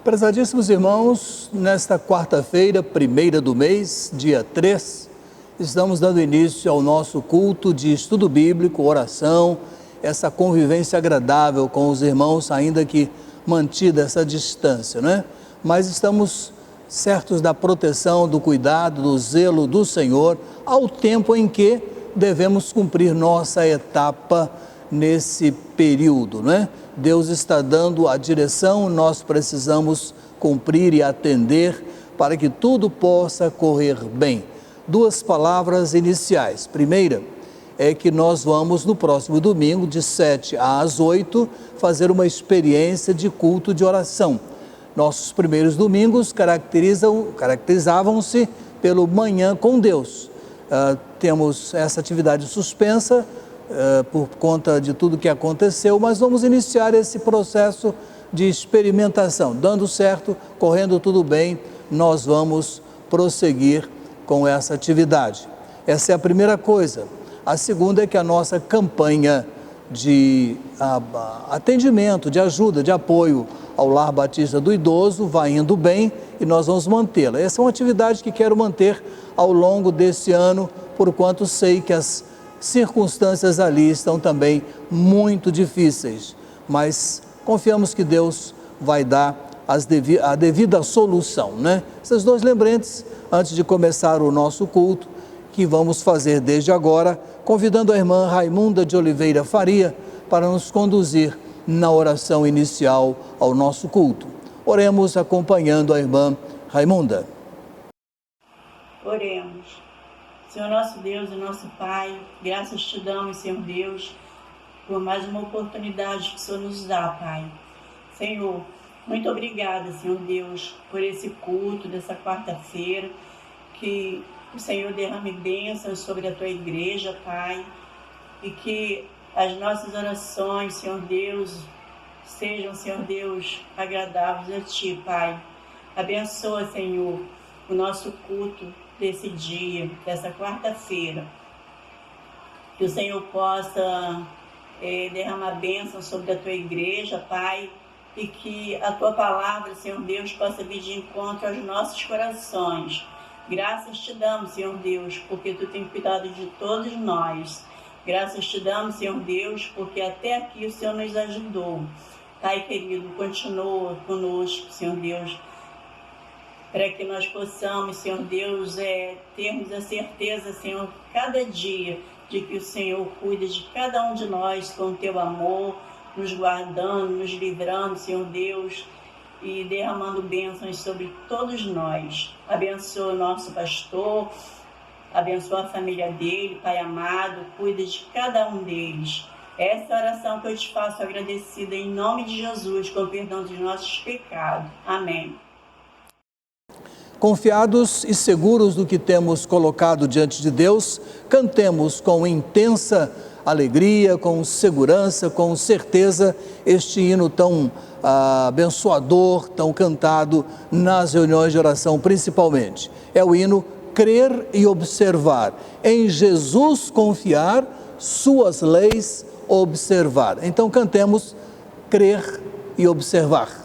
Prezadíssimos irmãos, nesta quarta-feira, 1ª do mês, dia 3, estamos dando início ao nosso culto de estudo bíblico, oração, essa convivência agradável com os irmãos, ainda que mantida essa distância, né? Mas estamos certos da proteção, do cuidado, do zelo do Senhor, ao tempo em que devemos cumprir nossa etapa nesse período, né? Deus está dando a direção, nós precisamos cumprir e atender para que tudo possa correr bem. 2 palavras iniciais. Primeira é que nós vamos no próximo domingo, de 7 às 8, fazer uma experiência de culto de oração. Nossos primeiros domingos caracterizavam-se pelo Manhã com Deus. Temos essa atividade suspensa por conta de tudo que aconteceu, mas vamos iniciar esse processo de experimentação. Dando certo, correndo tudo bem, nós vamos prosseguir com essa atividade. Essa é a primeira coisa. A segunda é que a nossa campanha de atendimento, de ajuda, de apoio ao Lar Batista do Idoso vai indo bem e nós vamos mantê-la. Essa é uma atividade que quero manter ao longo desse ano, porquanto sei que as circunstâncias ali estão também muito difíceis, mas confiamos que Deus vai dar a devida solução, né? Esses 2 lembretes, antes de começar o nosso culto, que vamos fazer desde agora, convidando a irmã Raimunda de Oliveira Faria para nos conduzir na oração inicial ao nosso culto. Oremos acompanhando a irmã Raimunda. Oremos. Senhor nosso Deus e nosso Pai, graças te damos, Senhor Deus, por mais uma oportunidade que o Senhor nos dá, Pai. Senhor, muito obrigada, Senhor Deus, por esse culto dessa quarta-feira, que o Senhor derrame bênçãos sobre a tua igreja, Pai, e que as nossas orações, Senhor Deus, sejam, Senhor Deus, agradáveis a ti, Pai. Abençoa, Senhor, o nosso culto desse dia, dessa quarta-feira, que o Senhor possa derramar bênção sobre a tua igreja, Pai, e que a tua palavra, Senhor Deus, possa vir de encontro aos nossos corações. Graças te damos, Senhor Deus, porque tu tem cuidado de todos nós. Graças te damos, Senhor Deus, porque até aqui o Senhor nos ajudou. Pai querido, continua conosco, Senhor Deus, para que nós possamos, Senhor Deus, termos a certeza, Senhor, cada dia, de que o Senhor cuida de cada um de nós com o teu amor, nos guardando, nos livrando, Senhor Deus, e derramando bênçãos sobre todos nós. Abençoa o nosso pastor, abençoa a família dele, Pai amado, cuida de cada um deles. Essa é a oração que eu te faço agradecida em nome de Jesus, com o perdão dos nossos pecados. Amém. Confiados e seguros do que temos colocado diante de Deus, cantemos com intensa alegria, com segurança, com certeza, este hino tão abençoador, tão cantado nas reuniões de oração principalmente. É o hino Crer e Observar. Em Jesus confiar, suas leis observar. Então cantemos Crer e Observar.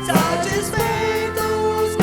Satisfeitos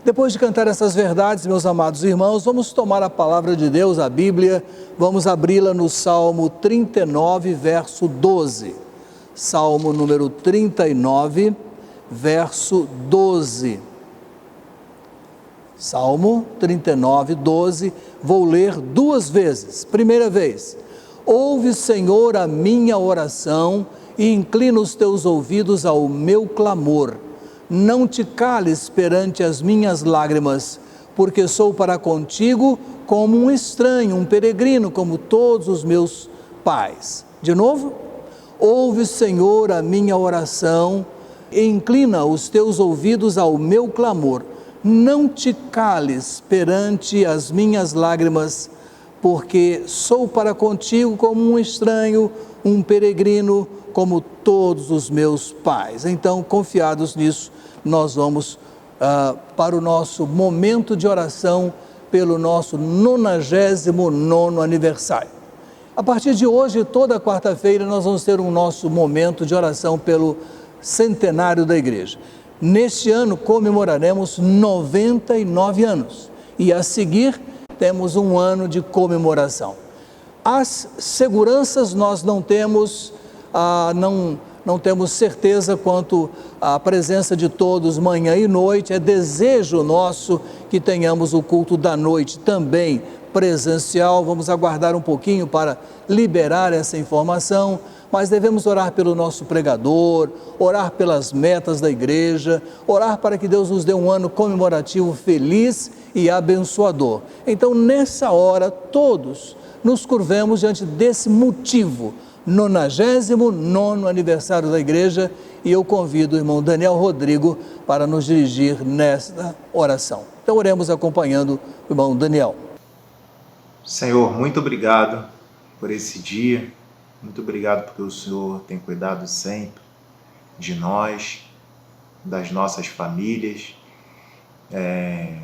Depois de cantar essas verdades, meus amados irmãos, vamos tomar a palavra de Deus, a Bíblia, vamos abri-la no Salmo 39, verso 12. Salmo número 39, verso 12. Salmo 39, 12, vou ler duas vezes. Primeira vez: ouve, Senhor, a minha oração e inclina os teus ouvidos ao meu clamor. Não te cales perante as minhas lágrimas, porque sou para contigo como um estranho, um peregrino, como todos os meus pais. De novo: ouve, Senhor, a minha oração e inclina os teus ouvidos ao meu clamor. Não te cales perante as minhas lágrimas, porque sou para contigo como um estranho, um peregrino, como todos os meus pais. Então, confiados nisso, nós vamos para o nosso momento de oração pelo nosso 99º aniversário. A partir de hoje, toda quarta-feira, nós vamos ter um nosso momento de oração pelo centenário da igreja. Neste ano comemoraremos 99 anos e a seguir temos um ano de comemoração. As seguranças nós não temos, não temos certeza quanto à presença de todos manhã e noite. É desejo nosso que tenhamos o culto da noite também presencial. Vamos aguardar um pouquinho para liberar essa informação, mas devemos orar pelo nosso pregador, orar pelas metas da igreja, orar para que Deus nos dê um ano comemorativo feliz e abençoador. Então, nessa hora, todos nos curvemos diante desse motivo, 99º aniversário da igreja, e eu convido o irmão Daniel Rodrigo para nos dirigir nesta oração. Então, oremos acompanhando o irmão Daniel. Senhor, muito obrigado por esse dia. Muito obrigado porque o Senhor tem cuidado sempre de nós, das nossas famílias.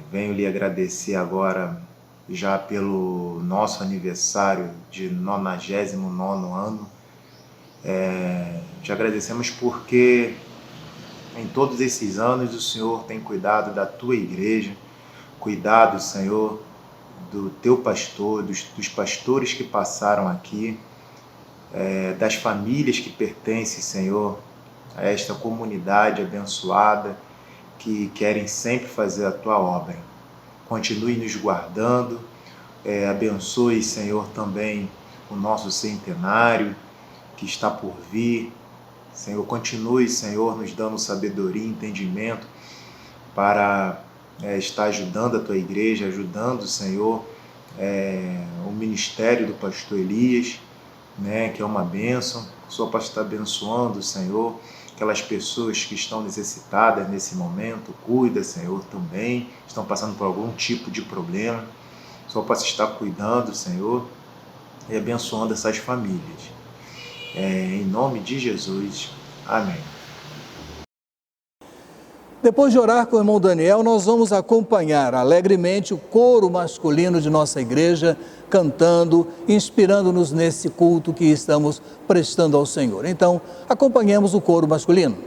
Venho lhe agradecer agora já pelo nosso aniversário de 99º ano. Te agradecemos porque em todos esses anos o Senhor tem cuidado da tua igreja, cuidado, Senhor, do teu pastor, dos pastores que passaram aqui, das famílias que pertencem, Senhor, a esta comunidade abençoada que querem sempre fazer a tua obra. Continue nos guardando, abençoe, Senhor, também o nosso centenário que está por vir. Senhor, continue, Senhor, nos dando sabedoria e entendimento para estar ajudando a tua igreja, ajudando, Senhor, o ministério do pastor Elias, que é uma bênção. O Senhor pode estar abençoando, Senhor, aquelas pessoas que estão necessitadas nesse momento. Cuida, Senhor, também, estão passando por algum tipo de problema. O Senhor pode estar cuidando, Senhor, e abençoando essas famílias. Em nome de Jesus. Amém. Depois de orar com o irmão Daniel, nós vamos acompanhar alegremente o coro masculino de nossa igreja, cantando, inspirando-nos nesse culto que estamos prestando ao Senhor. Então, acompanhemos o coro masculino.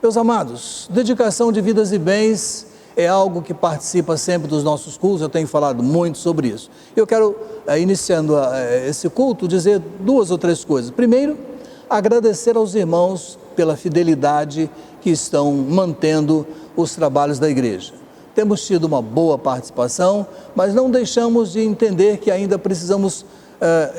Meus amados, dedicação de vidas e bens é algo que participa sempre dos nossos cultos, eu tenho falado muito sobre isso. Eu quero, iniciando esse culto, dizer 2 ou 3 coisas. Primeiro, agradecer aos irmãos pela fidelidade que estão mantendo os trabalhos da igreja. Temos tido uma boa participação, mas não deixamos de entender que ainda precisamos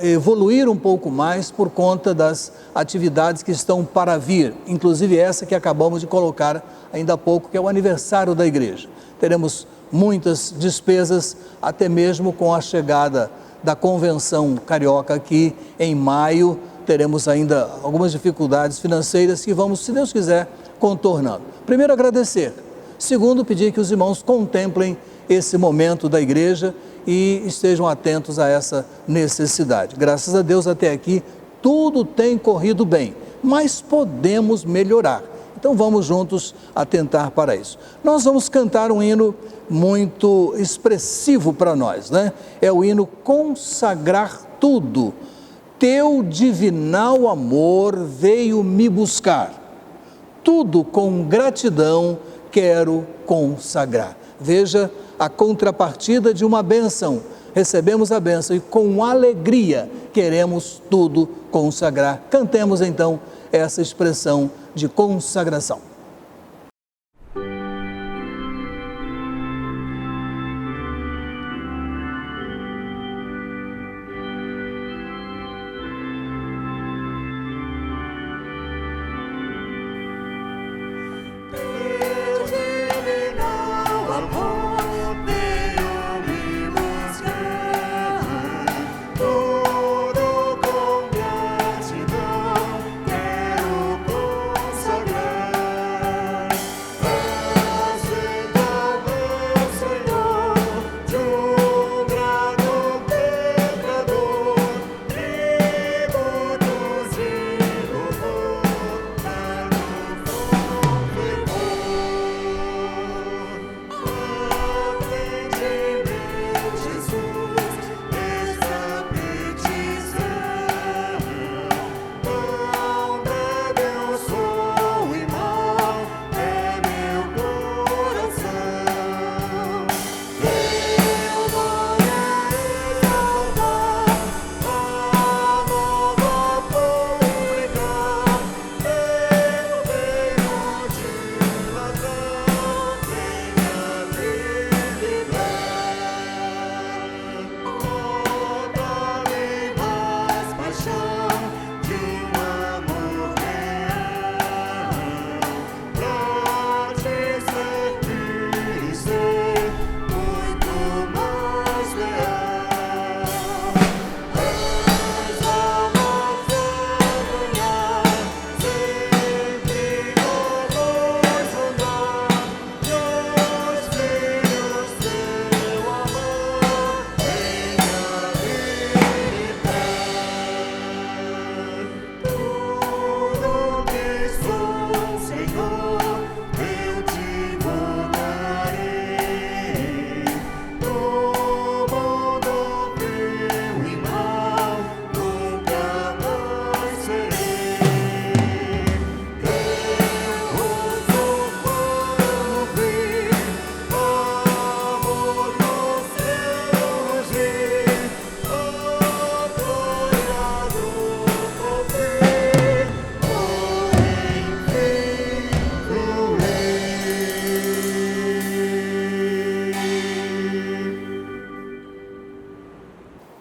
evoluir um pouco mais por conta das atividades que estão para vir, inclusive essa que acabamos de colocar ainda há pouco, que é o aniversário da igreja. Teremos muitas despesas, até mesmo com a chegada da convenção carioca aqui em maio, teremos ainda algumas dificuldades financeiras que vamos, se Deus quiser, contornando. Primeiro, agradecer. Segundo, pedir que os irmãos contemplem esse momento da igreja e estejam atentos a essa necessidade. Graças a Deus, até aqui, tudo tem corrido bem, mas podemos melhorar. Então vamos juntos atentar para isso. Nós vamos cantar um hino muito expressivo para nós, né? É o hino Consagrar Tudo. Teu divinal amor veio me buscar. Tudo com gratidão quero consagrar. Veja a contrapartida de uma bênção. Recebemos a bênção e com alegria queremos tudo consagrar. Cantemos então essa expressão de consagração.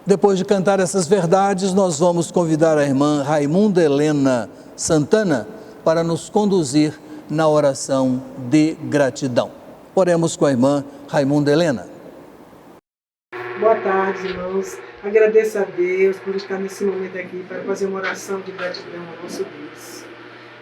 Depois de cantar essas verdades, nós vamos convidar a irmã Raimunda Helena Santana para nos conduzir na oração de gratidão. Oremos com a irmã Raimunda Helena. Boa tarde, irmãos. Agradeço a Deus por estar nesse momento aqui para fazer uma oração de gratidão ao nosso Deus.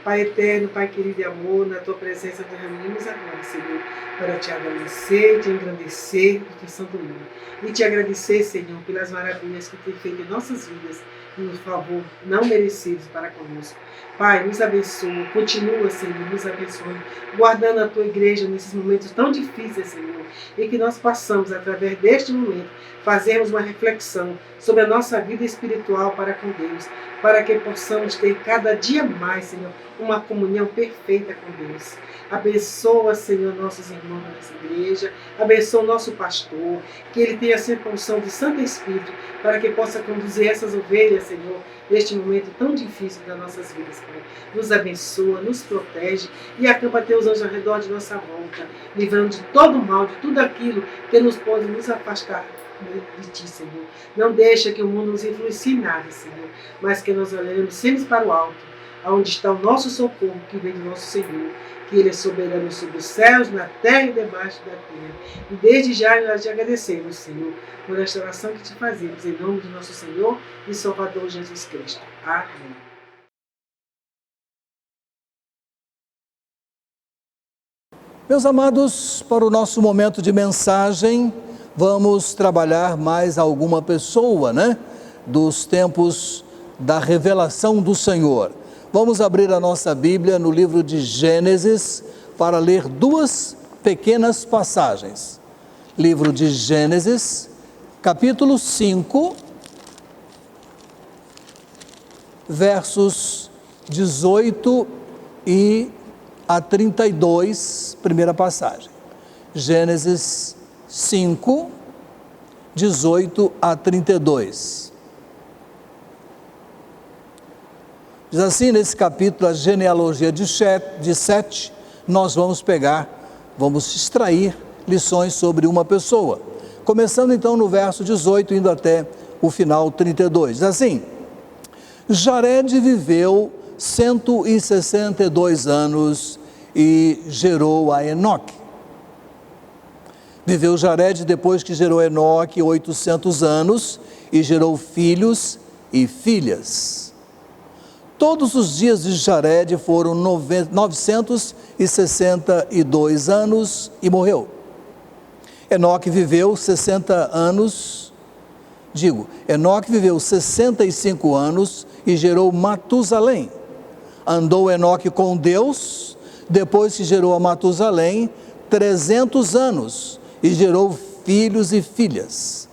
Pai eterno, Pai querido e amor, na Tua presença derramamos agora, Senhor, para Te agradecer, Te engrandecer por Teu santo nome. E Te agradecer, Senhor, pelas maravilhas que Tem feito em nossas vidas e nos favor não merecidos para conosco. Pai, nos abençoa, continua, Senhor, nos abençoando, guardando a Tua igreja nesses momentos tão difíceis, Senhor, e que nós possamos, através deste momento, fazermos uma reflexão sobre a nossa vida espiritual para com Deus, para que possamos ter cada dia mais, Senhor, uma comunhão perfeita com Deus. Abençoa, Senhor, nossos irmãos nessa igreja, abençoa o nosso pastor, que ele tenha sempre a unção do Santo Espírito, para que possa conduzir essas ovelhas, Senhor, neste momento tão difícil das nossas vidas, Pai. Nos abençoa, nos protege e acampa teus anjos ao redor de nossa volta, livrando de todo o mal, de tudo aquilo que nos pode nos afastar de Ti, Senhor. Não deixa que o mundo nos influencie em nada, Senhor, mas que nós olhemos sempre para o alto, aonde está o nosso socorro, que vem do nosso Senhor, que Ele é soberano sobre os céus, na terra e debaixo da terra. E desde já nós te agradecemos, Senhor, por esta oração que te fazemos, em nome do nosso Senhor e Salvador Jesus Cristo. Amém. Meus amados, para o nosso momento de mensagem, vamos trabalhar mais alguma pessoa, dos tempos da revelação do Senhor. Vamos abrir a nossa Bíblia no livro de Gênesis para ler duas pequenas passagens. Livro de Gênesis, capítulo 5, versos 18 a 32, primeira passagem. Gênesis 5, 18 a 32. Diz assim, nesse capítulo, a genealogia de Sete, nós vamos extrair lições sobre uma pessoa. Começando então no verso 18, indo até o final 32. Diz assim: Jared viveu 162 anos e gerou a Enoque. Viveu Jared depois que gerou Enoque 800 anos e gerou filhos e filhas. Todos os dias de Jared foram 962 anos e morreu. Enoque viveu 65 anos e gerou Matusalém. Andou Enoque com Deus, depois que gerou a Matusalém, 300 anos e gerou filhos e filhas.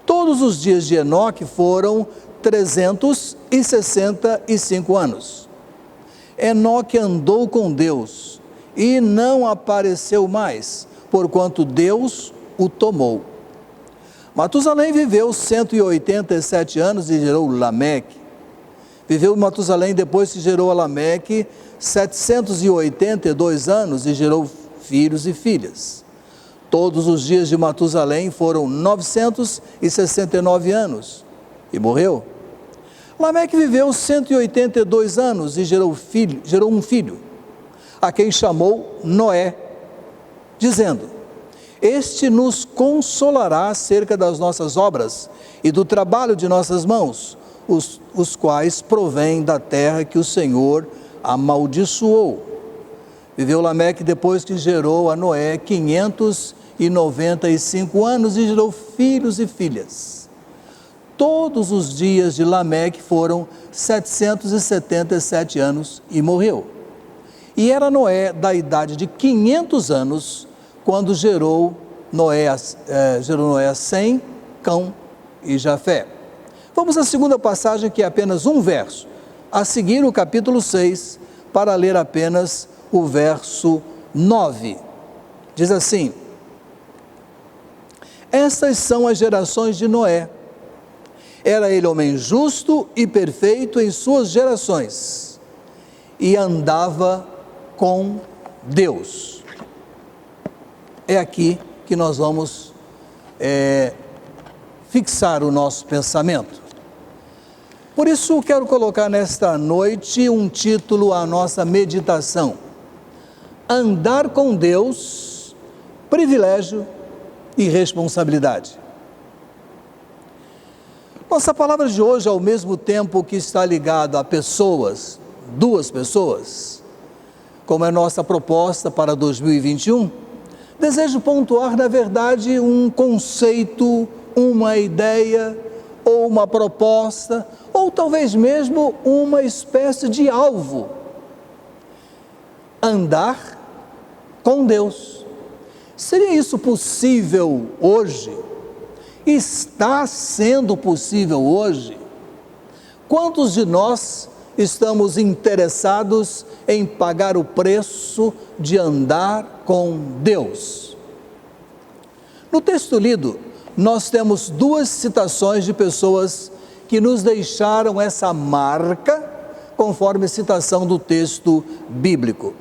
Todos os dias de Enoque foram 365 anos. Enoque andou com Deus e não apareceu mais, porquanto Deus o tomou. Matusalém viveu 187 anos e gerou Lameque. Viveu Matusalém depois que gerou a Lameque 782 anos e gerou filhos e filhas. Todos os dias de Matusalém foram 969 anos e morreu. Lameque viveu 182 anos e gerou um filho, a quem chamou Noé, dizendo: Este nos consolará acerca das nossas obras e do trabalho de nossas mãos, os quais provêm da terra que o Senhor amaldiçoou. Viveu Lameque depois que gerou a Noé 595 anos e gerou filhos e filhas. Todos os dias de Lameque foram 777 anos e morreu. E era Noé da idade de 500 anos, quando gerou Noé a Sem, Cão e Jafé. Vamos à segunda passagem, que é apenas um verso. A seguir, o capítulo 6, para ler apenas o verso 9. Diz assim: Estas são as gerações de Noé. Era ele homem justo e perfeito em suas gerações, e andava com Deus. É aqui que nós vamos fixar o nosso pensamento. Por isso, quero colocar nesta noite um título à nossa meditação: Andar com Deus, privilégio e responsabilidade. Nossa palavra de hoje, ao mesmo tempo que está ligada a pessoas, duas pessoas, como é nossa proposta para 2021, desejo pontuar, na verdade, um conceito, uma ideia, ou uma proposta, ou talvez mesmo uma espécie de alvo. Andar com Deus. Seria isso possível hoje? Está sendo possível hoje? Quantos de nós estamos interessados em pagar o preço de andar com Deus. No texto lido, nós temos duas citações de pessoas que nos deixaram essa marca, conforme citação do texto bíblico.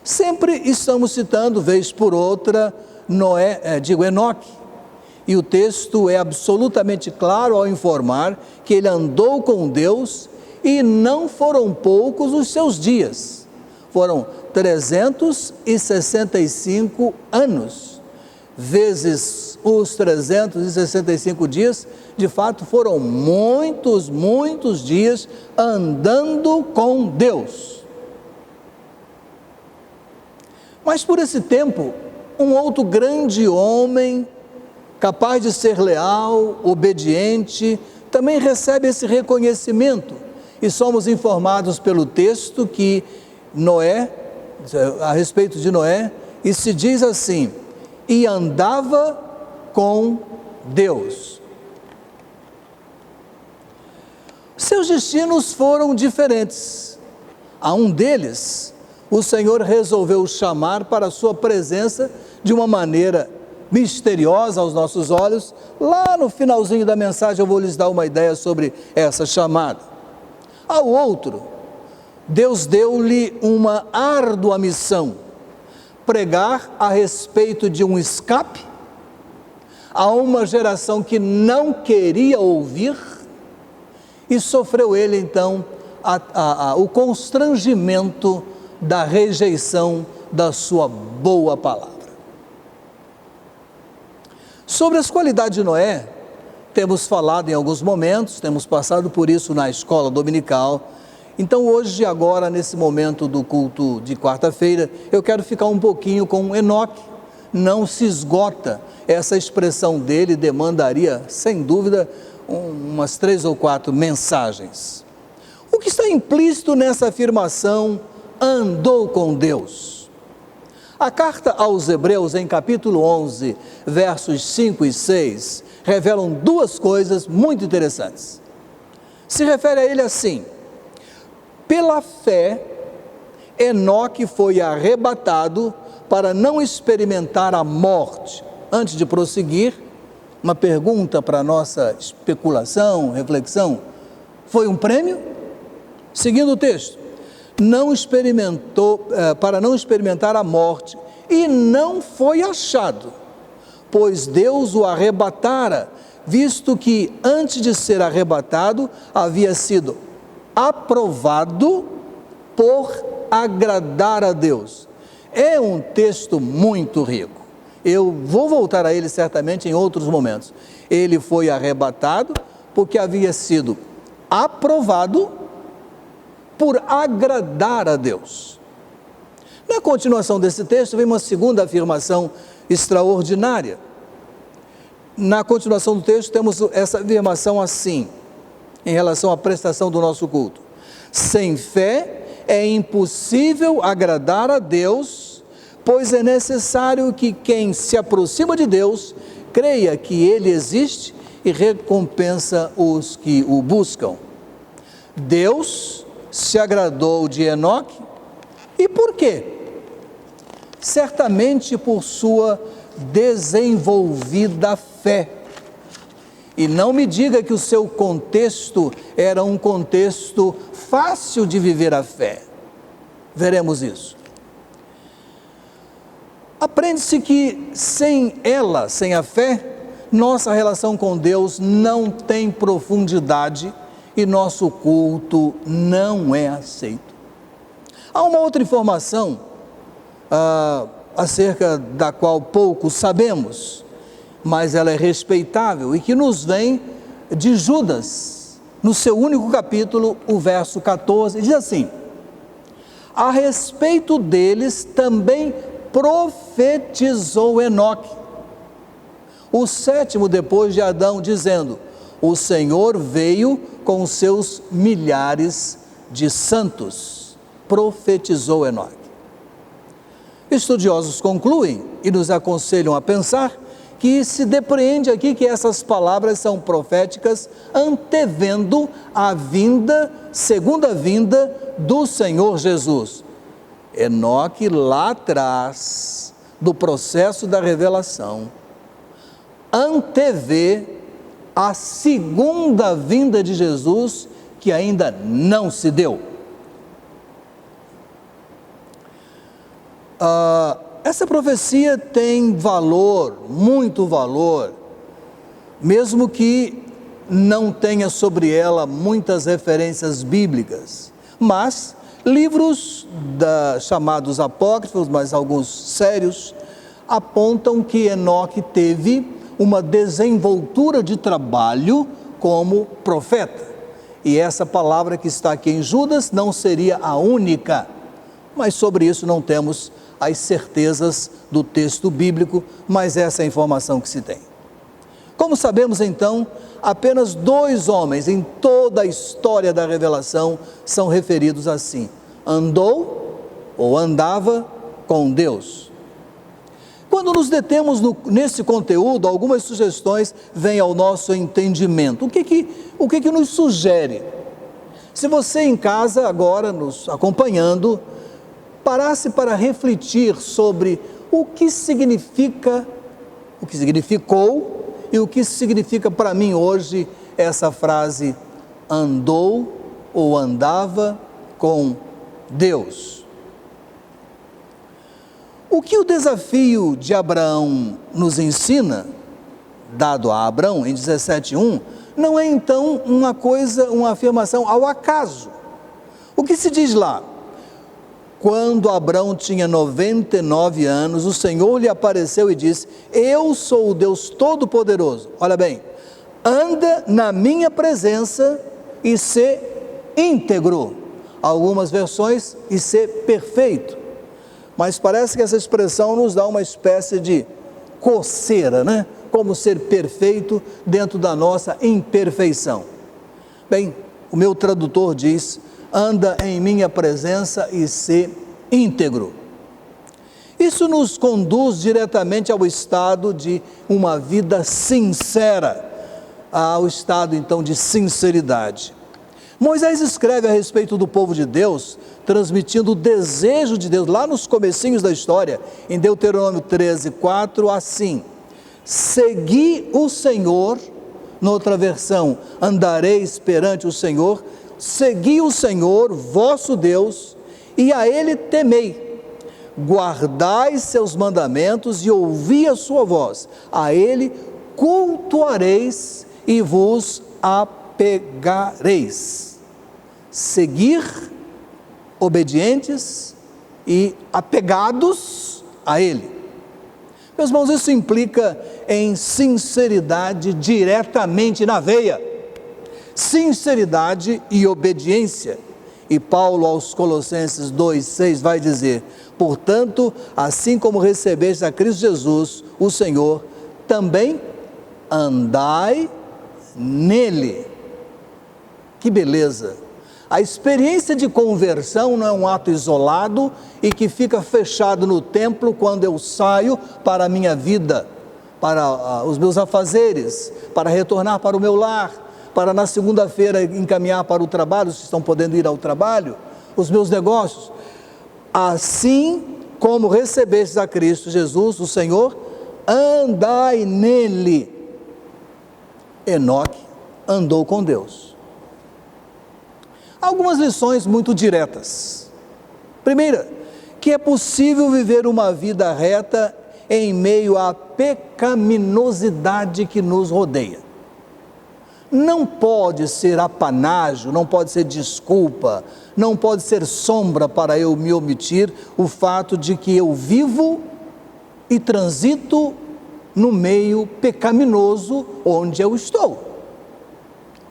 Sempre estamos citando, vez por outra, Enoque, e o texto é absolutamente claro ao informar que ele andou com Deus e não foram poucos os seus dias, foram 365 anos, vezes os 365 dias, de fato foram muitos dias andando com Deus. Mas por esse tempo, um outro grande homem, capaz de ser leal, obediente, também recebe esse reconhecimento. E somos informados pelo texto que Noé, a respeito de Noé, e se diz assim: e andava com Deus. Seus destinos foram diferentes. A um deles, o Senhor resolveu chamar para a sua presença de uma maneira misteriosa aos nossos olhos. Lá no finalzinho da mensagem eu vou lhes dar uma ideia sobre essa chamada. Ao outro, Deus deu-lhe uma árdua missão: pregar a respeito de um escape a uma geração que não queria ouvir, e sofreu ele então o constrangimento da rejeição da sua boa palavra. Sobre as qualidades de Noé, temos falado em alguns momentos, temos passado por isso na escola dominical. Então hoje, agora, nesse momento do culto de quarta-feira, eu quero ficar um pouquinho com Enoque. Não se esgota, essa expressão dele demandaria, sem dúvida, umas 3 ou 4 mensagens. O que está implícito nessa afirmação, andou com Deus? A carta aos Hebreus, em capítulo 11, versos 5 e 6, revelam duas coisas muito interessantes. Se refere a ele assim: pela fé, Enoque foi arrebatado para não experimentar a morte. Antes de prosseguir, uma pergunta para a nossa especulação, reflexão: foi um prêmio? Seguindo o texto, para não experimentar a morte, e não foi achado, pois Deus o arrebatara, visto que antes de ser arrebatado, havia sido aprovado por agradar a Deus. É um texto muito rico. Eu vou voltar a ele certamente em outros momentos. Ele foi arrebatado porque havia sido aprovado por agradar a Deus. Na continuação desse texto vem uma segunda afirmação extraordinária. Na continuação do texto temos essa afirmação assim, em relação à prestação do nosso culto: sem fé é impossível agradar a Deus, pois é necessário que quem se aproxima de Deus creia que Ele existe e recompensa os que o buscam. Deus se agradou de Enoque, e por quê? Certamente por sua desenvolvida fé. E não me diga que o seu contexto era um contexto fácil de viver a fé. Veremos isso. Aprende-se que sem a fé, nossa relação com Deus não tem profundidade e nosso culto não é aceito. Há uma outra informação acerca da qual pouco sabemos, mas ela é respeitável e que nos vem de Judas, no seu único capítulo, o verso 14, diz assim: a respeito deles também profetizou Enoque, o sétimo depois de Adão, dizendo: o Senhor veio com os seus milhares de santos. Profetizou Enoque. Estudiosos concluem e nos aconselham a pensar que se depreende aqui que essas palavras são proféticas, antevendo a vinda, segunda vinda do Senhor Jesus. Enoque, lá atrás do processo da revelação, antevê a segunda vinda de Jesus, que ainda não se deu. Essa profecia tem valor, muito valor, mesmo que não tenha sobre ela muitas referências bíblicas, mas livros chamados apócrifos, mas alguns sérios, apontam que Enoque teve uma desenvoltura de trabalho como profeta. E essa palavra que está aqui em Judas não seria a única, mas sobre isso não temos as certezas do texto bíblico, mas essa é a informação que se tem. Como sabemos então, apenas 2 homens em toda a história da revelação são referidos assim: andou ou andava com Deus. Quando nos detemos nesse conteúdo, algumas sugestões vêm ao nosso entendimento. O que nos sugere? Se você em casa, agora nos acompanhando, parasse para refletir sobre o que significa, o que significou e o que significa para mim hoje essa frase, andou ou andava com Deus. O que o desafio de Abraão nos ensina, dado a Abraão em 17:1, não é então uma afirmação ao acaso. O que se diz lá? Quando Abraão tinha 99 anos, o Senhor lhe apareceu e disse: eu sou o Deus Todo-Poderoso. Olha bem, anda na minha presença e ser íntegro. Algumas versões, e ser perfeito. Mas parece que essa expressão nos dá uma espécie de coceira, né? Como ser perfeito dentro da nossa imperfeição. Bem, o meu tradutor diz: anda em minha presença e ser íntegro. Isso nos conduz diretamente ao estado de uma vida sincera, ao estado então de sinceridade. Moisés escreve a respeito do povo de Deus, transmitindo o desejo de Deus, lá nos comecinhos da história, em Deuteronômio 13:4, assim: segui o Senhor, noutra versão, andareis perante o Senhor, segui o Senhor, vosso Deus, e a Ele temei, guardai seus mandamentos e ouvi a sua voz, a Ele cultuareis e vos apegareis. Seguir, obedientes e apegados a Ele. Meus irmãos, isso implica em sinceridade diretamente na veia. Sinceridade e obediência. E Paulo aos Colossenses 2:6 vai dizer: portanto, assim como recebeste a Cristo Jesus, o Senhor, também andai nele. Que beleza! A experiência de conversão não é um ato isolado e que fica fechado no templo quando eu saio para a minha vida, para os meus afazeres, para retornar para o meu lar, para na segunda-feira encaminhar para o trabalho, se estão podendo ir ao trabalho, os meus negócios. Assim como recebestes a Cristo Jesus, o Senhor, andai nele. Enoque andou com Deus. Algumas lições muito diretas. Primeira, que é possível viver uma vida reta em meio à pecaminosidade que nos rodeia. Não pode ser apanágio, não pode ser desculpa, não pode ser sombra para eu me omitir o fato de que eu vivo e transito no meio pecaminoso onde eu estou.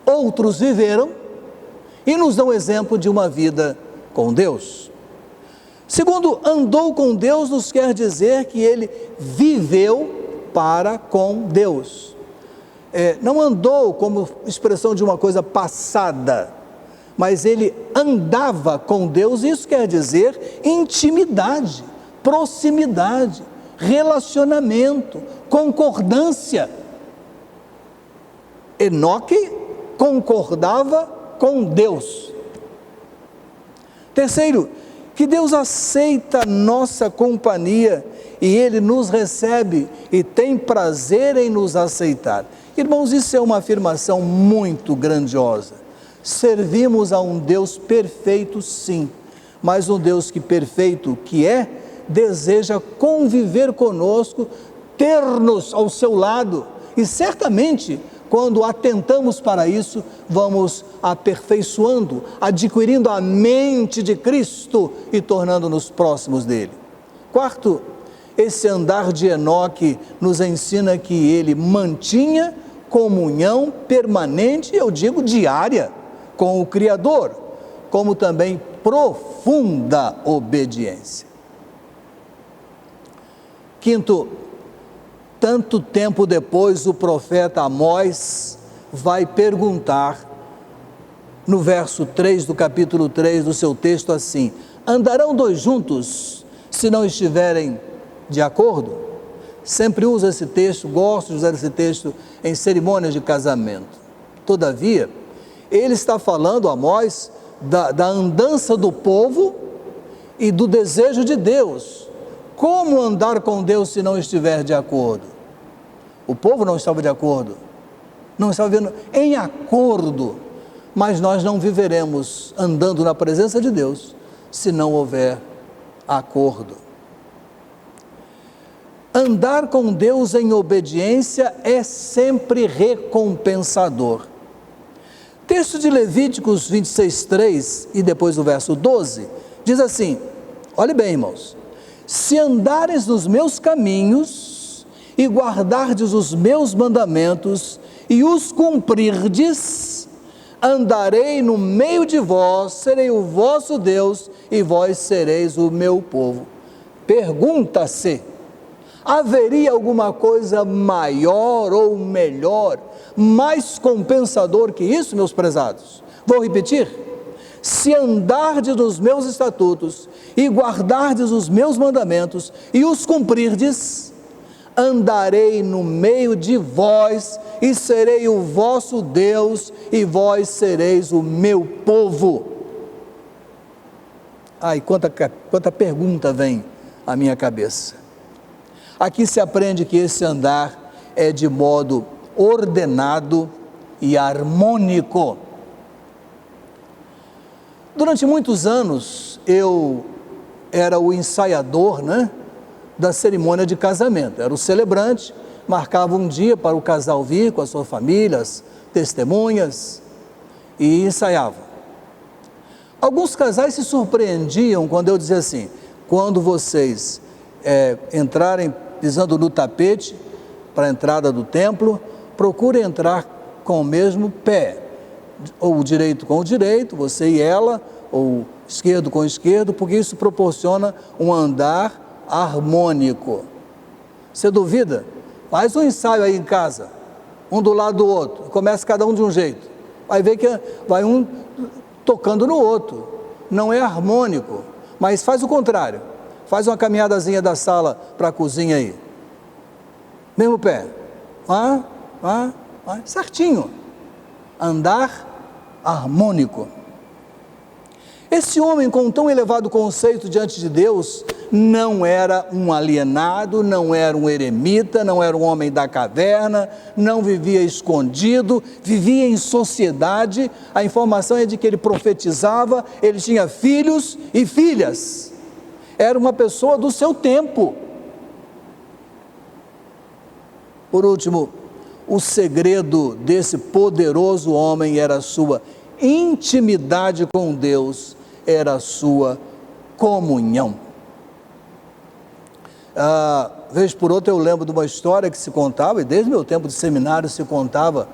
Outros viveram e nos dão exemplo de uma vida com Deus. Segundo, andou com Deus nos quer dizer que ele viveu para com Deus. Não andou como expressão de uma coisa passada, mas ele andava com Deus, isso quer dizer intimidade, proximidade, relacionamento, concordância. Enoque concordava com Deus. Terceiro, que Deus aceita nossa companhia e Ele nos recebe e tem prazer em nos aceitar. Irmãos, isso é uma afirmação muito grandiosa. Servimos a um Deus perfeito, sim, mas um Deus perfeito que é, deseja conviver conosco, ter-nos ao seu lado, e certamente, quando atentamos para isso, vamos aperfeiçoando, adquirindo a mente de Cristo e tornando-nos próximos dele. Quarto, esse andar de Enoque nos ensina que ele mantinha comunhão permanente, eu digo diária, com o Criador, como também profunda obediência. Quinto, tanto tempo depois o profeta Amós vai perguntar, no verso 3 do capítulo 3 do seu texto assim: andarão dois juntos se não estiverem de acordo? Sempre uso esse texto, gosto de usar esse texto em cerimônias de casamento. Todavia, ele está falando, Amós, da andança do povo e do desejo de Deus. Como andar com Deus se não estiver de acordo? O povo não estava de acordo, não estava vivendo em acordo, mas nós não viveremos andando na presença de Deus se não houver acordo. Andar com Deus em obediência é sempre recompensador. Texto de Levíticos 26:3 e depois o verso 12, diz assim, olhe bem, irmãos: se andares nos meus caminhos e guardardes os meus mandamentos e os cumprirdes, andarei no meio de vós, serei o vosso Deus e vós sereis o meu povo. Pergunta-se: haveria alguma coisa maior ou melhor, mais compensador que isso, meus prezados? Vou repetir: se andardes nos meus estatutos e guardardes os meus mandamentos e os cumprirdes, andarei no meio de vós e serei o vosso Deus e vós sereis o meu povo. Ai, quanta pergunta vem à minha cabeça. Aqui se aprende que esse andar é de modo ordenado e harmônico. Durante muitos anos, eu era o ensaiador, da cerimônia de casamento. Era o celebrante, marcava um dia para o casal vir com as suas famílias, testemunhas, e ensaiava. Alguns casais se surpreendiam quando eu dizia assim: quando vocês entrarem pisando no tapete para a entrada do templo, procure entrar com o mesmo pé, ou o direito com o direito, você e ela, ou esquerdo com o esquerdo, porque isso proporciona um andar harmônico. Você duvida? Faz um ensaio aí em casa, um do lado do outro, começa cada um de um jeito, vai ver que vai um tocando no outro, não é harmônico. Mas faz o contrário, faz uma caminhadazinha da sala para a cozinha aí, mesmo pé, certinho, andar harmônico. Esse homem com tão elevado conceito diante de Deus não era um alienado, não era um eremita, não era um homem da caverna, não vivia escondido, vivia em sociedade. A informação é de que ele profetizava, ele tinha filhos e filhas, era uma pessoa do seu tempo. Por último, o segredo desse poderoso homem era a sua intimidade com Deus, era a sua comunhão. Vez por outra eu lembro de uma história que se contava, e desde meu tempo de seminário se contava,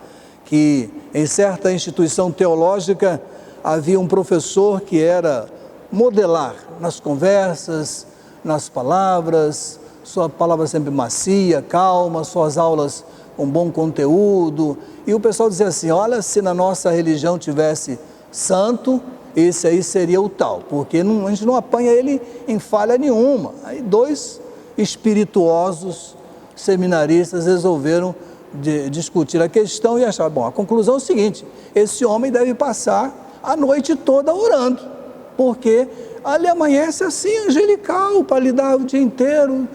que em certa instituição teológica havia um professor que era modelar nas conversas, nas palavras, sua palavra sempre macia, calma, suas aulas com bom conteúdo, e o pessoal dizia assim: olha, se na nossa religião tivesse santo, esse aí seria o tal, porque a gente não apanha ele em falha nenhuma. Aí dois espirituosos seminaristas resolveram discutir a questão e acharam, bom, a conclusão é o seguinte: esse homem deve passar a noite toda orando, porque ali amanhece assim, angelical, para lidar o dia inteiro,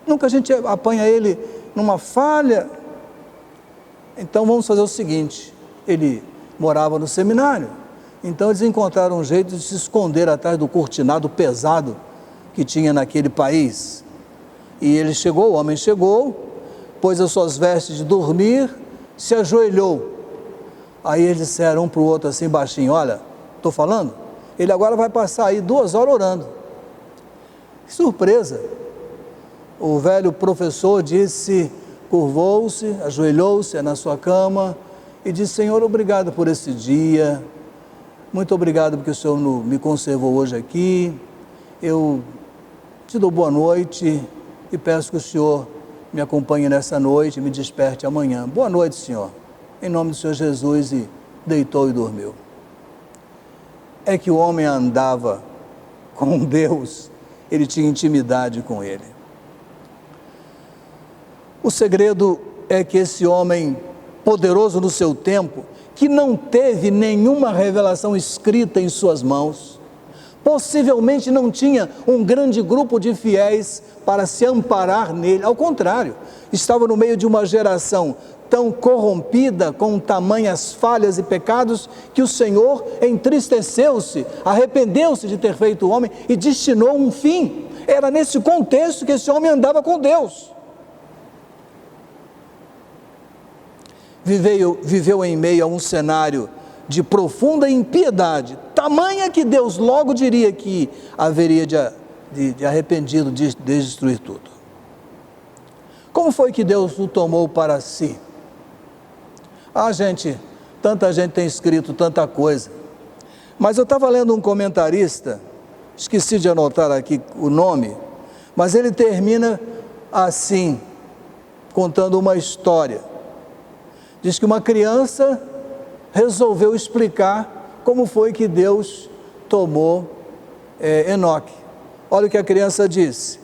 nunca a gente apanha ele numa falha. Então vamos fazer o seguinte: ele morava no seminário, então eles encontraram um jeito de se esconder atrás do cortinado pesado que tinha naquele país. E ele chegou, o homem chegou, pôs as suas vestes de dormir, se ajoelhou. Aí eles disseram um para o outro assim baixinho: olha, estou falando? Ele agora vai passar aí 2 horas orando. Que surpresa! O velho professor disse, curvou-se, ajoelhou-se na sua cama e disse: Senhor, obrigado por esse dia, muito obrigado porque o Senhor me conservou hoje aqui, eu te dou boa noite e peço que o Senhor me acompanhe nessa noite e me desperte amanhã. Boa noite, Senhor, em nome do Senhor Jesus, e deitou e dormiu. É que o homem andava com Deus, ele tinha intimidade com Ele. O segredo é que esse homem poderoso no seu tempo, que não teve nenhuma revelação escrita em suas mãos, possivelmente não tinha um grande grupo de fiéis para se amparar nele, ao contrário, estava no meio de uma geração tão corrompida, com tamanhas falhas e pecados, que o Senhor entristeceu-se, arrependeu-se de ter feito o homem e destinou um fim. Era nesse contexto que esse homem andava com Deus. Viveu em meio a um cenário de profunda impiedade, tamanha que Deus logo diria que haveria de arrependido de destruir tudo. Como foi que Deus o tomou para si? Tanta gente tem escrito tanta coisa, mas eu estava lendo um comentarista, esqueci de anotar aqui o nome, mas ele termina assim, contando uma história. Diz que uma criança resolveu explicar como foi que Deus tomou Enoque. Olha o que a criança disse: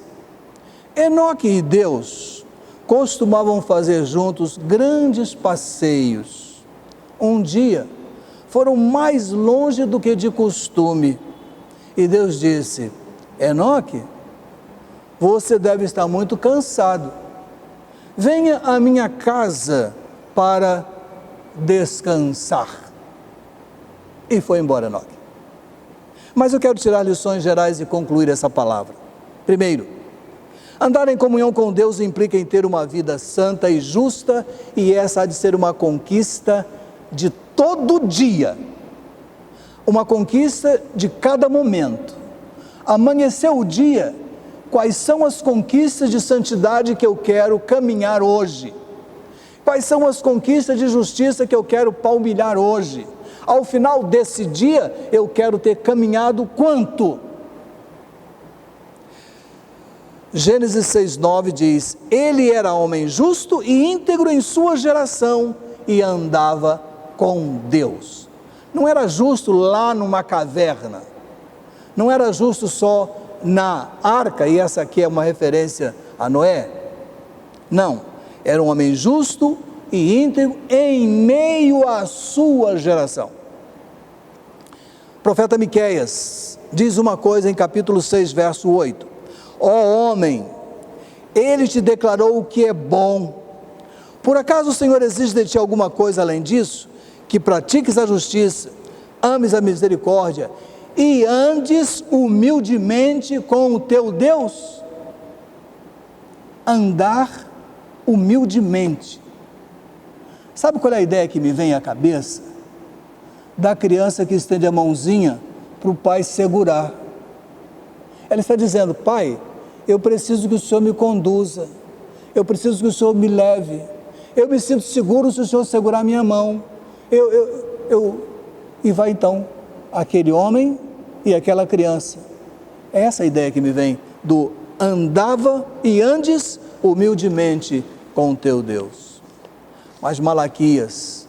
Enoque e Deus costumavam fazer juntos grandes passeios. Um dia foram mais longe do que de costume, e Deus disse: Enoque, você deve estar muito cansado, venha à minha casa para descansar. E foi embora Enoque. Mas eu quero tirar lições gerais e concluir essa palavra. Primeiro, andar em comunhão com Deus implica em ter uma vida santa e justa, e essa há de ser uma conquista de todo dia, uma conquista de cada momento. Amanheceu o dia, quais são as conquistas de santidade que eu quero caminhar hoje? Quais são as conquistas de justiça que eu quero palmilhar hoje? Ao final desse dia, eu quero ter caminhado quanto? Gênesis 6,9 diz: ele era homem justo e íntegro em sua geração e andava com Deus. Não era justo lá numa caverna, não era justo só na arca, e essa aqui é uma referência a Noé. Não, era um homem justo e íntegro em meio à sua geração. O profeta Miqueias diz uma coisa em capítulo 6, verso 8: ó homem, ele te declarou o que é bom. Por acaso o Senhor exige de ti alguma coisa além disso? Que pratiques a justiça, ames a misericórdia e andes humildemente com o teu Deus. Andar humildemente. Sabe qual é a ideia que me vem à cabeça? Da criança que estende a mãozinha para o pai segurar. Ela está dizendo: pai, eu preciso que o Senhor me conduza, eu preciso que o Senhor me leve, eu me sinto seguro se o Senhor segurar minha mão. E vai então aquele homem e aquela criança. É essa a ideia que me vem do andava e andes humildemente com o teu Deus. Mas Malaquias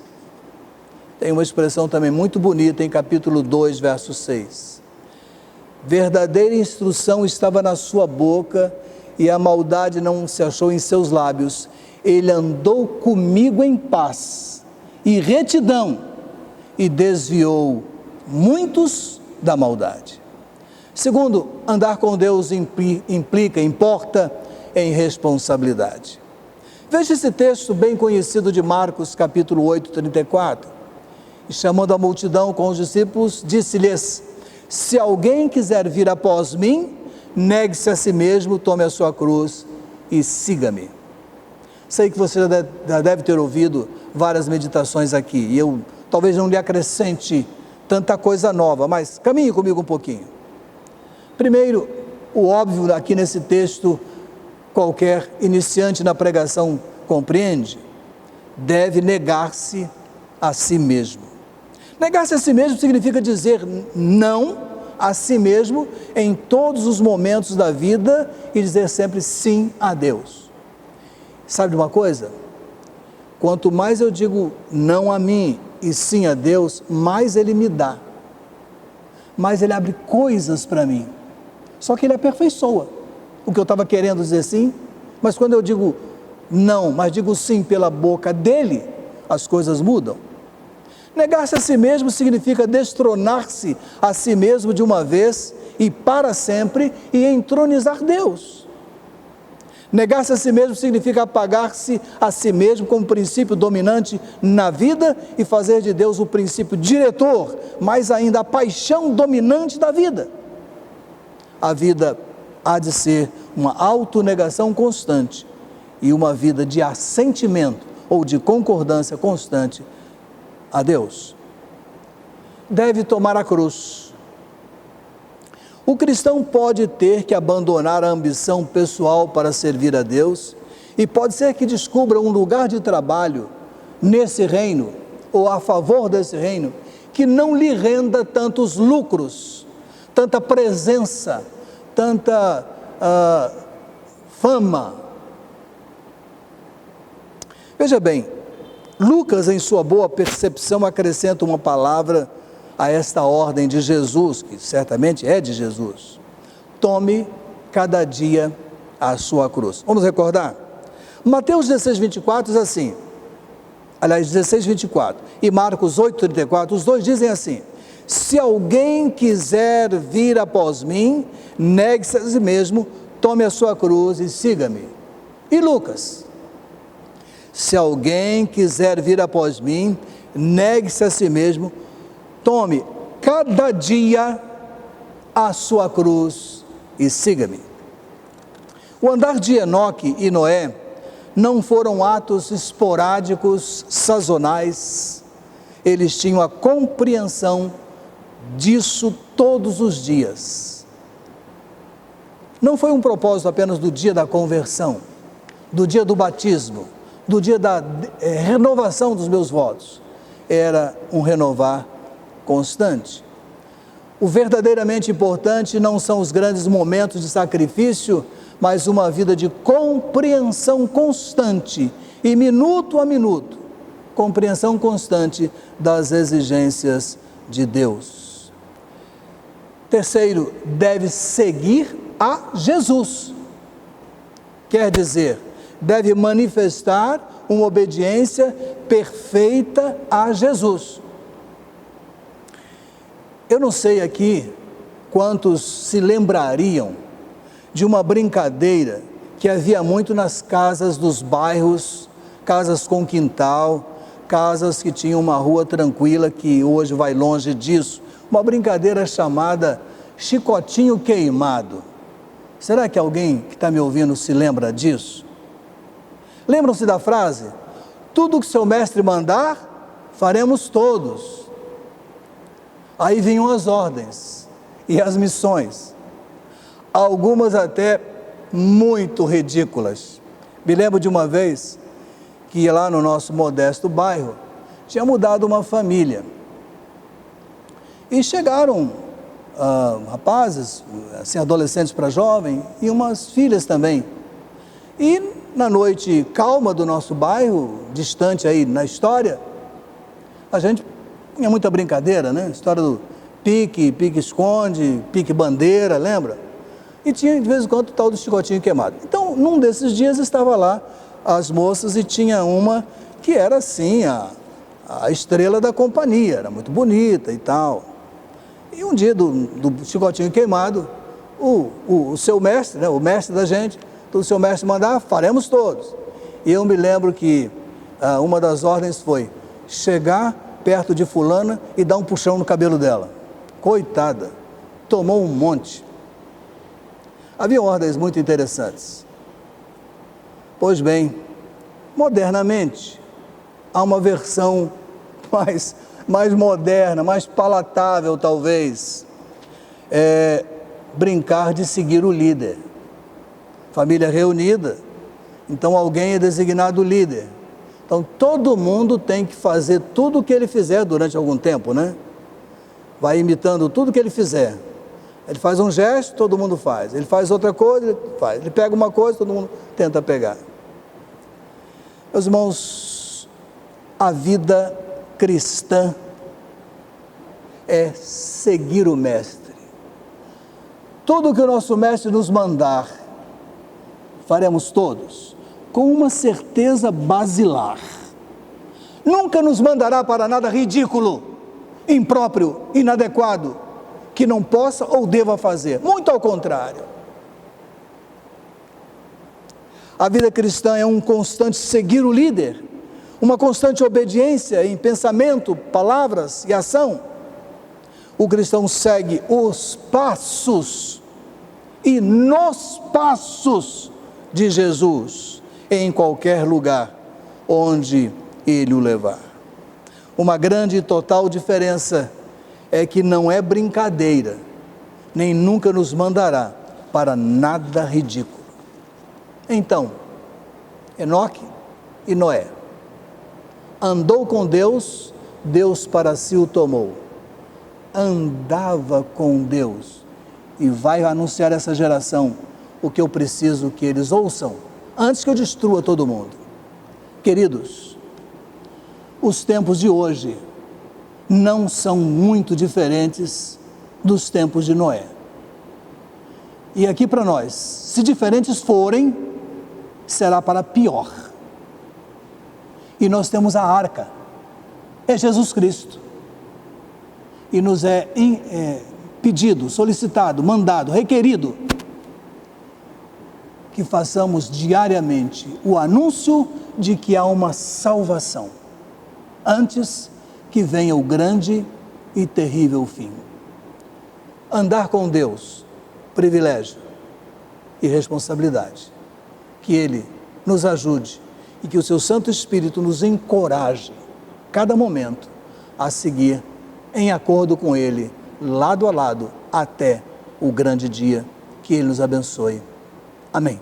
tem uma expressão também muito bonita em capítulo 2, verso 6. Verdadeira instrução estava na sua boca e a maldade não se achou em seus lábios. Ele andou comigo em paz e retidão e desviou muitos da maldade. Segundo, andar com Deus importa em responsabilidade. Veja esse texto bem conhecido de Marcos, capítulo 8, 34. E chamando a multidão com os discípulos, disse-lhes: se alguém quiser vir após mim, negue-se a si mesmo, tome a sua cruz e siga-me. Sei que você já deve ter ouvido várias meditações aqui, e eu talvez não lhe acrescente tanta coisa nova, mas caminhe comigo um pouquinho. Primeiro, o óbvio aqui nesse texto, qualquer iniciante na pregação compreende, deve negar-se a si mesmo. Negar-se a si mesmo significa dizer não a si mesmo em todos os momentos da vida e dizer sempre sim a Deus. Sabe de uma coisa? Quanto mais eu digo não a mim e sim a Deus, mais Ele me dá. Mais Ele abre coisas para mim. Só que Ele aperfeiçoa o que eu estava querendo dizer sim, mas quando eu digo não, mas digo sim pela boca dEle, as coisas mudam. Negar-se a si mesmo significa destronar-se a si mesmo de uma vez e para sempre e entronizar Deus. Negar-se a si mesmo significa apagar-se a si mesmo como princípio dominante na vida e fazer de Deus o princípio diretor, mais ainda a paixão dominante da vida. A vida há de ser uma autonegação constante e uma vida de assentimento ou de concordância constante a Deus. Deve tomar a cruz. O cristão pode ter que abandonar a ambição pessoal para servir a Deus e pode ser que descubra um lugar de trabalho nesse reino ou a favor desse reino que não lhe renda tantos lucros, tanta presença, tanta fama. Veja bem, Lucas, em sua boa percepção, acrescenta uma palavra a esta ordem de Jesus, que certamente é de Jesus: tome cada dia a sua cruz. Vamos recordar? Mateus 16, 24 diz assim, aliás, 16, 24 e Marcos 8, 34, os dois dizem assim: se alguém quiser vir após mim, negue-se a si mesmo, tome a sua cruz e siga-me. E Lucas: se alguém quiser vir após mim, negue-se a si mesmo, tome cada dia a sua cruz e siga-me. O andar de Enoque e Noé não foram atos esporádicos, sazonais. Eles tinham a compreensão disso todos os dias. Não foi um propósito apenas do dia da conversão, do dia do batismo, do dia da renovação dos meus votos. Era um renovar constante. O verdadeiramente importante não são os grandes momentos de sacrifício, mas uma vida de compreensão constante e minuto a minuto, compreensão constante das exigências de Deus. Terceiro, deve seguir a Jesus. Quer dizer, deve manifestar uma obediência perfeita a Jesus. Eu não sei aqui quantos se lembrariam de uma brincadeira que havia muito nas casas dos bairros, casas com quintal, casas que tinham uma rua tranquila, que hoje vai longe disso. Uma brincadeira chamada chicotinho queimado. Será que alguém que está me ouvindo se lembra disso? Lembram-se da frase? Tudo que seu mestre mandar, faremos todos. Aí vinham as ordens e as missões, algumas até muito ridículas. Me lembro de uma vez que lá no nosso modesto bairro tinha mudado uma família e chegaram rapazes, assim, adolescentes para jovem, e umas filhas também. E na noite calma do nosso bairro, distante aí na história, a gente tinha muita brincadeira, né? História do pique-esconde, pique-bandeira, lembra? E tinha de vez em quando o tal do chicotinho queimado. Então, num desses dias estava lá as moças e tinha uma que era assim, a estrela da companhia, era muito bonita e tal. E um dia do chicotinho queimado, o seu mestre, né, o mestre da gente, o seu mestre mandar, faremos todos. E eu me lembro que uma das ordens foi chegar perto de fulana e dar um puxão no cabelo dela. Coitada, tomou um monte. Havia ordens muito interessantes. Pois bem, modernamente, há uma versão mais moderna, mais palatável talvez, brincar de seguir o líder. Família reunida, então alguém é designado líder. Então todo mundo tem que fazer tudo o que ele fizer durante algum tempo, né? Vai imitando tudo que ele fizer. Ele faz um gesto, todo mundo faz. Ele faz outra coisa, ele faz. Ele pega uma coisa, todo mundo tenta pegar. Meus irmãos, a vida cristã é seguir o mestre. Tudo que o nosso mestre nos mandar, faremos todos, com uma certeza basilar. Nunca nos mandará para nada ridículo, impróprio, inadequado, que não possa ou deva fazer. Muito ao contrário. A vida cristã é um constante seguir o líder, uma constante obediência em pensamento, palavras e ação. O cristão segue os passos e nos passos de Jesus em qualquer lugar onde ele o levar. Uma grande e total diferença é que não é brincadeira, nem nunca nos mandará para nada ridículo. Então, Enoque e Noé andou com Deus, Deus para si o tomou. Andava com Deus e vai anunciar a essa geração o que eu preciso que eles ouçam antes que eu destrua todo mundo. Queridos, os tempos de hoje não são muito diferentes dos tempos de Noé. E aqui para nós, se diferentes forem, será para pior. E nós temos a arca, é Jesus Cristo. E nos é pedido, solicitado, mandado, requerido, que façamos diariamente o anúncio de que há uma salvação, antes que venha o grande e terrível fim. Andar com Deus, privilégio e responsabilidade. Que Ele nos ajude e que o seu Santo Espírito nos encoraje, cada momento, a seguir em acordo com Ele, lado a lado, até o grande dia. Que Ele nos abençoe. Amém.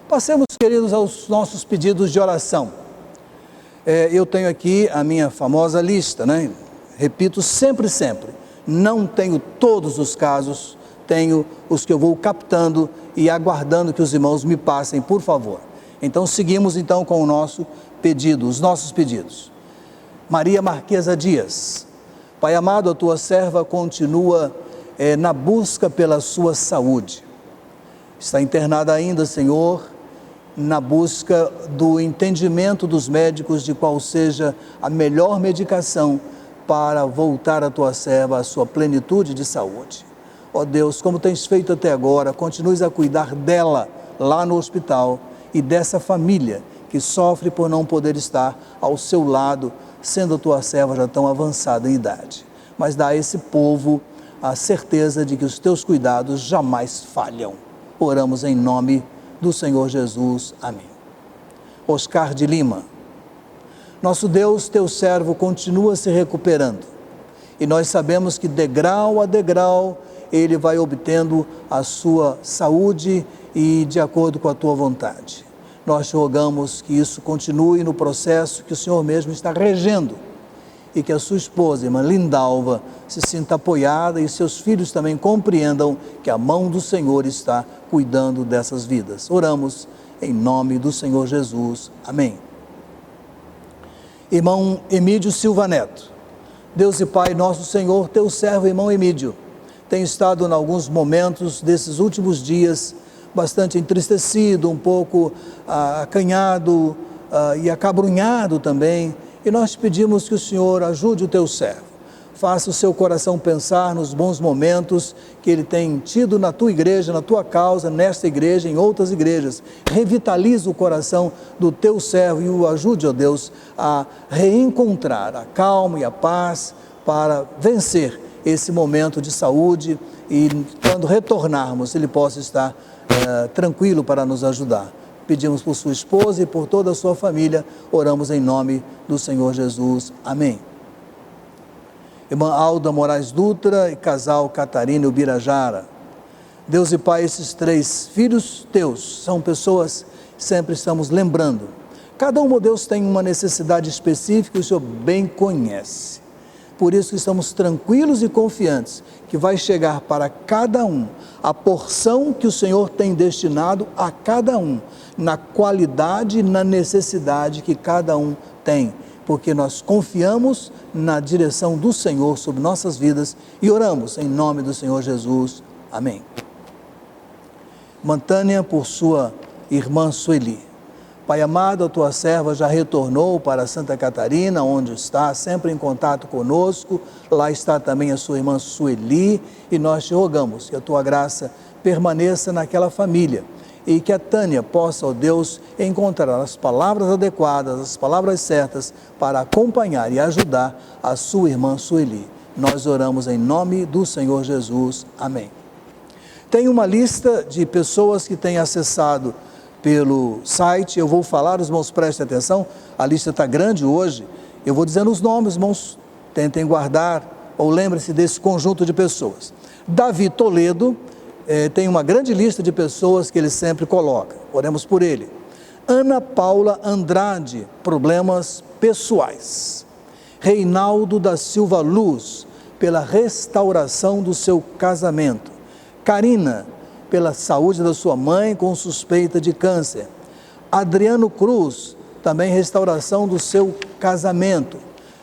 Passemos, queridos, aos nossos pedidos de oração. Eu tenho aqui a minha famosa lista, né? Repito sempre. Não tenho todos os casos, tenho os que eu vou captando e aguardando que os irmãos me passem, por favor. Então, seguimos então com o nosso pedido, os nossos pedidos. Maria Marquesa Dias. Pai amado, a tua serva continua na busca pela sua saúde. Está internada ainda, Senhor, na busca do entendimento dos médicos de qual seja a melhor medicação para voltar a tua serva à sua plenitude de saúde. Ó Deus, como tens feito até agora, continues a cuidar dela lá no hospital e dessa família que sofre por não poder estar ao seu lado, sendo a tua serva já tão avançada em idade. Mas dá a esse povo a certeza de que os teus cuidados jamais falham. Oramos em nome do Senhor Jesus. Amém. Oscar de Lima. Nosso Deus, teu servo, continua se recuperando. E nós sabemos que degrau a degrau, ele vai obtendo a sua saúde e de acordo com a tua vontade. Nós te rogamos que isso continue no processo que o Senhor mesmo está regendo e que a sua esposa, irmã Lindalva, se sinta apoiada e seus filhos também compreendam que a mão do Senhor está cuidando dessas vidas. Oramos em nome do Senhor Jesus. Amém. Irmão Emídio Silva Neto, Deus e Pai, nosso Senhor, teu servo irmão Emídio, tem estado em alguns momentos desses últimos dias bastante entristecido, um pouco acanhado e acabrunhado também, e nós pedimos que o Senhor ajude o teu servo. Faça o seu coração pensar nos bons momentos que ele tem tido na tua igreja, na tua causa, nesta igreja, em outras igrejas. Revitaliza o coração do teu servo e o ajude, ó Deus, a reencontrar a calma e a paz para vencer esse momento de saúde e quando retornarmos ele possa estar tranquilo para nos ajudar. Pedimos por sua esposa e por toda a sua família, oramos em nome do Senhor Jesus. Amém. Irmã Alda Moraes Dutra e casal Catarina Ubirajara. Deus e Pai, esses 3 filhos teus são pessoas que sempre estamos lembrando. Cada um, ó Deus, tem uma necessidade específica e o Senhor bem conhece. Por isso que estamos tranquilos e confiantes que vai chegar para cada um a porção que o Senhor tem destinado a cada um, na qualidade e na necessidade que cada um tem. Porque nós confiamos na direção do Senhor sobre nossas vidas e oramos em nome do Senhor Jesus. Amém. Mantânia por sua irmã Sueli. Pai amado, a tua serva já retornou para Santa Catarina, onde está, sempre em contato conosco. Lá está também a sua irmã Sueli e nós te rogamos que a tua graça permaneça naquela família. E que a Tânia possa, ó Deus, encontrar as palavras adequadas, as palavras certas para acompanhar e ajudar a sua irmã Sueli. Nós oramos em nome do Senhor Jesus. Amém. Tem uma lista de pessoas que têm acessado pelo site, eu vou falar, os irmãos prestem atenção, a lista está grande hoje, eu vou dizendo os nomes, irmãos, tentem guardar ou lembrem-se desse conjunto de pessoas. Davi Toledo, tem uma grande lista de pessoas que ele sempre coloca, oremos por ele. Ana Paula Andrade, problemas pessoais. Reinaldo da Silva Luz, pela restauração do seu casamento. Karina, pela saúde da sua mãe com suspeita de câncer. Adriano Cruz, também restauração do seu casamento.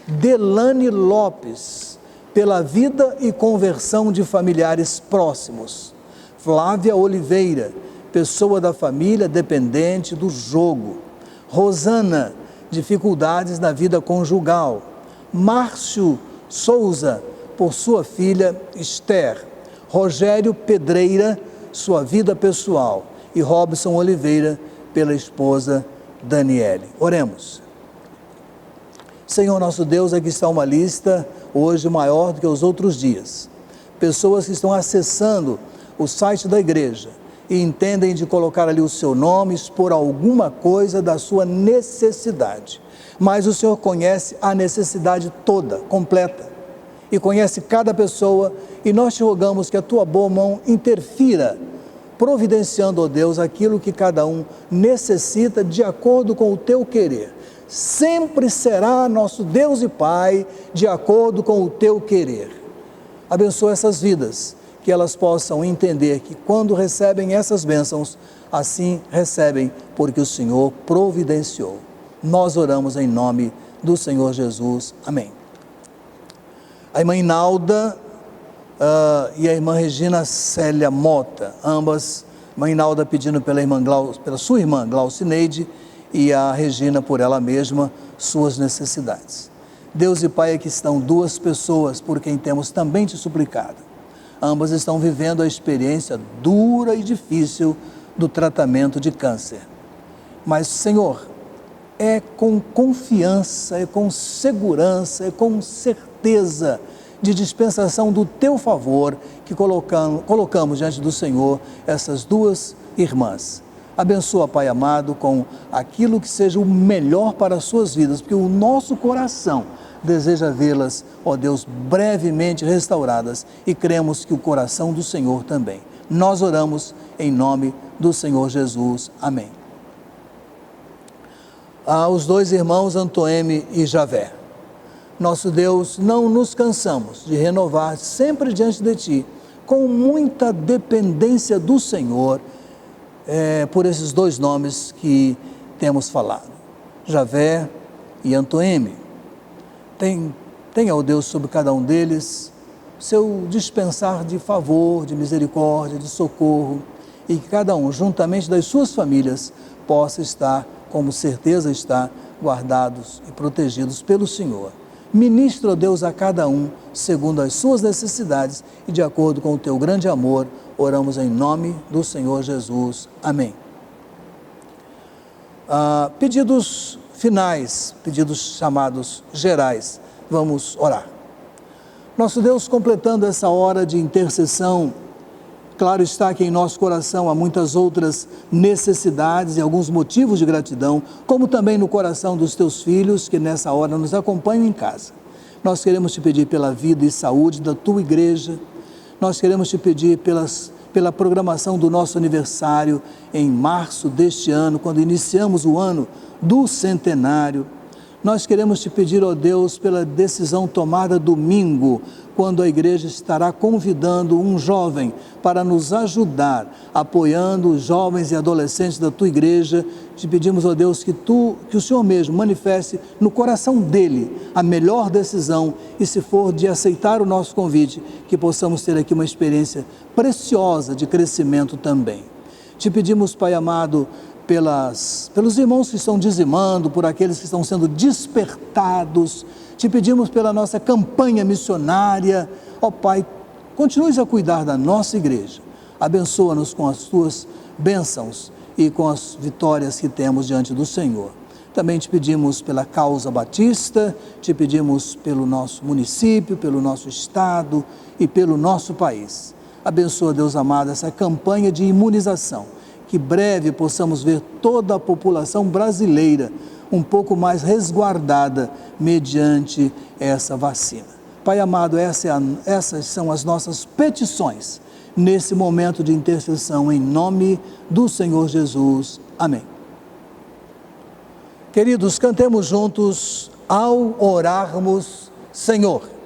Delane Lopes, pela vida e conversão de familiares próximos. Flávia Oliveira, pessoa da família dependente do jogo. Rosana, dificuldades na vida conjugal. Márcio Souza, por sua filha Esther. Rogério Pedreira, sua vida pessoal. E Robson Oliveira, pela esposa Daniele. Oremos. Senhor nosso Deus, aqui está uma lista hoje maior do que os outros dias. Pessoas que estão acessando o site da igreja e entendem de colocar ali o seu nome, expor alguma coisa da sua necessidade. Mas o Senhor conhece a necessidade toda, completa, e conhece cada pessoa, e nós te rogamos que a tua boa mão interfira, providenciando, ó Deus, aquilo que cada um necessita de acordo com o teu querer. Sempre será nosso Deus e Pai de acordo com o teu querer. Abençoa essas vidas, que elas possam entender que quando recebem essas bênçãos, assim recebem porque o Senhor providenciou. Nós oramos em nome do Senhor Jesus. Amém. A irmã Inalda e a irmã Regina Célia Mota, ambas, a irmã Inalda pedindo pela sua irmã Glaucineide e a Regina por ela mesma, suas necessidades. Deus e Pai, aqui estão 2 pessoas por quem temos também te suplicado. Ambas estão vivendo a experiência dura e difícil do tratamento de câncer. Mas, Senhor, é com confiança, é com segurança, é com certeza de dispensação do teu favor que colocamos diante do Senhor essas 2 irmãs. Abençoa, Pai amado, com aquilo que seja o melhor para as suas vidas, porque o nosso coração deseja vê-las, ó Deus, brevemente restauradas, e cremos que o coração do Senhor também. Nós oramos em nome do Senhor Jesus. Amém. Os 2 irmãos Antoeme e Javé. Nosso Deus, não nos cansamos de renovar sempre diante de Ti, com muita dependência do Senhor, por esses 2 nomes que temos falado, Javé e Antoeme. Tem Tenha, ó Deus, sobre cada um deles seu dispensar de favor, de misericórdia, de socorro, e que cada um, juntamente das suas famílias, possa estar, como certeza está, guardados e protegidos pelo Senhor. Ministra, ó Deus, a cada um, segundo as suas necessidades e de acordo com o teu grande amor, oramos em nome do Senhor Jesus. Amém. Pedidos finais, pedidos chamados gerais, vamos orar. Nosso Deus, completando essa hora de intercessão, claro está que em nosso coração há muitas outras necessidades e alguns motivos de gratidão, como também no coração dos teus filhos que nessa hora nos acompanham em casa. Nós queremos te pedir pela vida e saúde da tua igreja, nós queremos te pedir pela programação do nosso aniversário em março deste ano, quando iniciamos o ano do centenário. Nós queremos te pedir, ó Deus, pela decisão tomada domingo, quando a igreja estará convidando um jovem para nos ajudar, apoiando os jovens e adolescentes da tua igreja. Te pedimos, ó Deus, que o Senhor mesmo manifeste no coração dele a melhor decisão e, se for de aceitar o nosso convite, que possamos ter aqui uma experiência preciosa de crescimento também. Te pedimos, Pai amado, pelos irmãos que estão dizimando, por aqueles que estão sendo despertados. Te pedimos pela nossa campanha missionária. Ó Pai, continues a cuidar da nossa igreja. Abençoa-nos com as tuas bênçãos e com as vitórias que temos diante do Senhor. Também te pedimos pela causa batista, te pedimos pelo nosso município, pelo nosso estado e pelo nosso país. Abençoa, Deus amado, essa campanha de imunização. Que breve possamos ver toda a população brasileira um pouco mais resguardada mediante essa vacina. Pai amado, essas são as nossas petições nesse momento de intercessão em nome do Senhor Jesus. Amém. Queridos, cantemos juntos ao orarmos, Senhor.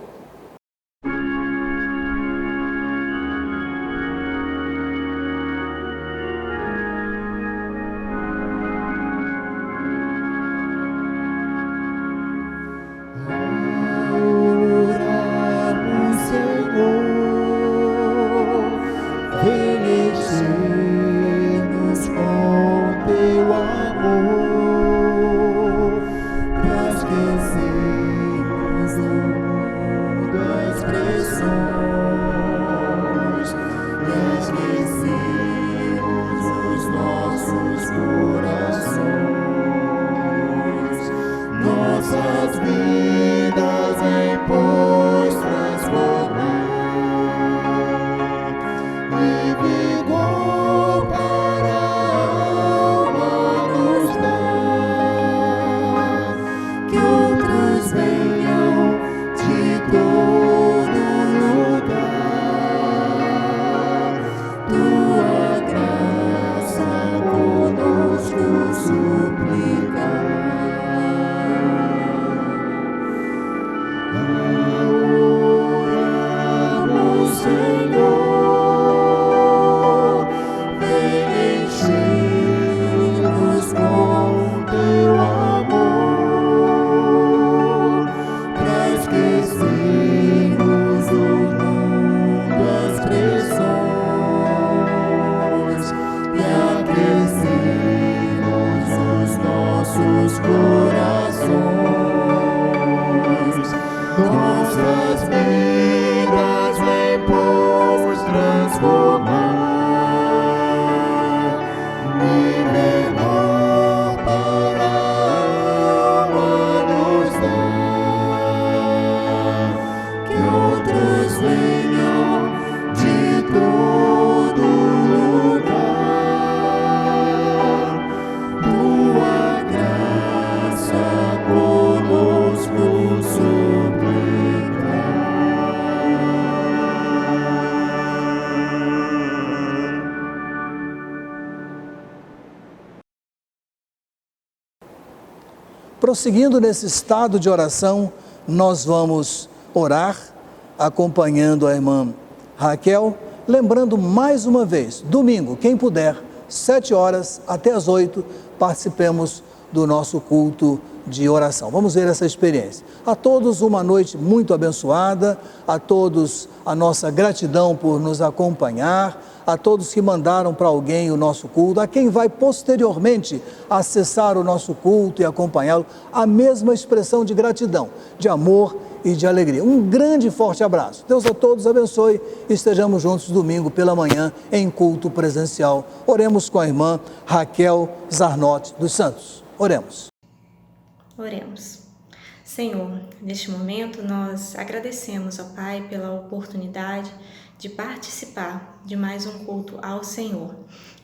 Prosseguindo nesse estado de oração, nós vamos orar acompanhando a irmã Raquel, lembrando mais uma vez, domingo, quem puder, 7 horas até as 8, participemos do nosso culto de oração. Vamos ver essa experiência. A todos uma noite muito abençoada, a todos a nossa gratidão por nos acompanhar, a todos que mandaram para alguém o nosso culto, a quem vai posteriormente acessar o nosso culto e acompanhá-lo, a mesma expressão de gratidão, de amor e de alegria. Um grande e forte abraço. Deus a todos abençoe e estejamos juntos domingo pela manhã em culto presencial. Oremos com a irmã Raquel Zarnotti dos Santos. Oremos. Oremos. Senhor, neste momento nós agradecemos, ó Pai, pela oportunidade de participar de mais um culto ao Senhor.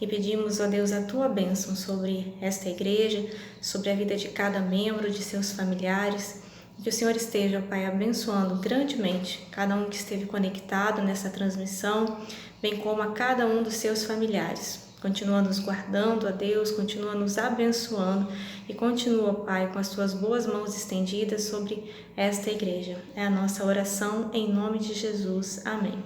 E pedimos, ó Deus, a Tua bênção sobre esta igreja, sobre a vida de cada membro, de seus familiares. Que o Senhor esteja, ó Pai, abençoando grandemente cada um que esteve conectado nessa transmissão, bem como a cada um dos seus familiares. Continua nos guardando, ó Deus, continua nos abençoando e continua, Pai, com as Tuas boas mãos estendidas sobre esta igreja. É a nossa oração em nome de Jesus. Amém.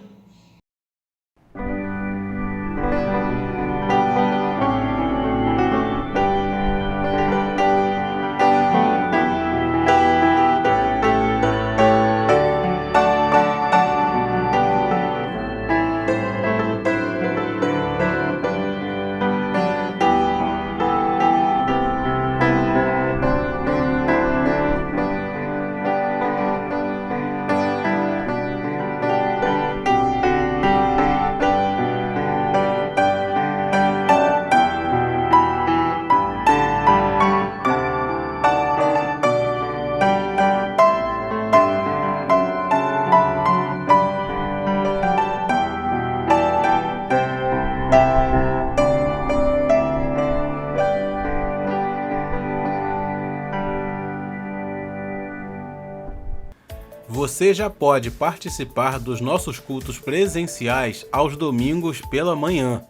Você já pode participar dos nossos cultos presenciais aos domingos pela manhã.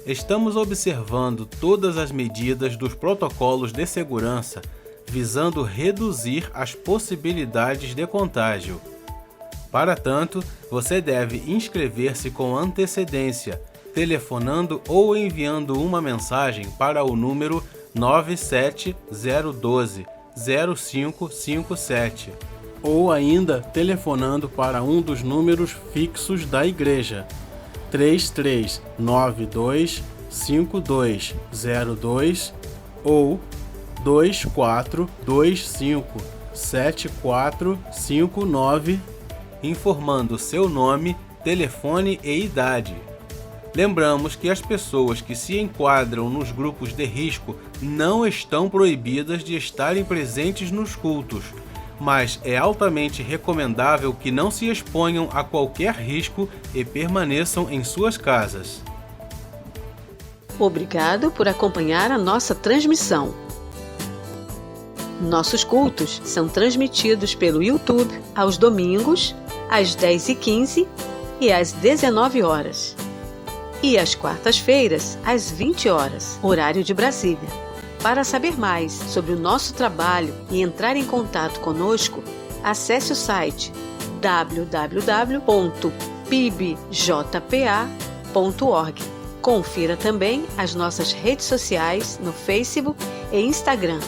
Estamos observando todas as medidas dos protocolos de segurança, visando reduzir as possibilidades de contágio. Para tanto, você deve inscrever-se com antecedência, telefonando ou enviando uma mensagem para o número 97012-0557. Ou ainda telefonando para um dos números fixos da igreja, 3392-5202 ou 2425-7459, informando seu nome, telefone e idade. Lembramos que as pessoas que se enquadram nos grupos de risco não estão proibidas de estarem presentes nos cultos, mas é altamente recomendável que não se exponham a qualquer risco e permaneçam em suas casas. Obrigado por acompanhar a nossa transmissão. Nossos cultos são transmitidos pelo YouTube aos domingos, às 10h15 e às 19 horas. E às quartas-feiras, às 20 horas, horário de Brasília. Para saber mais sobre o nosso trabalho e entrar em contato conosco, acesse o site www.pibjpa.org. Confira também as nossas redes sociais no Facebook e Instagram.